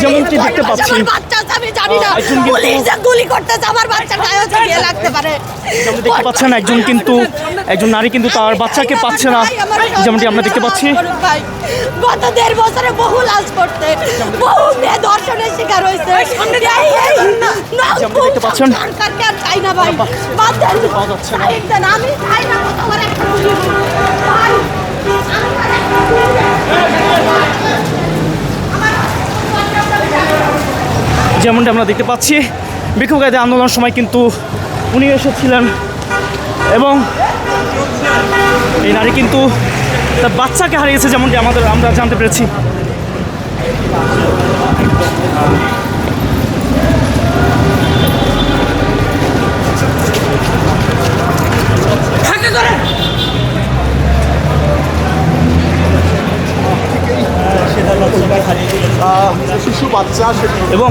যেমনটি দেখতে পাচ্ছি গুলি করতেছে আমার বাচ্চা লাগতে পারে। যেমন দেখতে পাচ্ছেন একজন নারী কিন্তু তার বাচ্চাকে পাচ্ছে না, যেমনটি আমরা দেখতে পাচ্ছি। গত 1.5 বছরে বহু লাশ করতে, বহু মেয়ে ধর্ষণের শিকার হয়েছে। দেখতে পাচ্ছেন সরকারকে আর চাই না ভাই, বাদ দেন, আমি চাই না তোমার একটা গুলি ভাই। যেমনটা আমরা দেখতে পাচ্ছি বিক্ষোভকারীদের আন্দোলনের সময় কিন্তু উনি এসেছিলেন এবং এই নারী কিন্তু তার বাচ্চাকে হারিয়েছে, যেমনটি আমরা জানতে পেরেছি। শিশু বাচ্চা এবং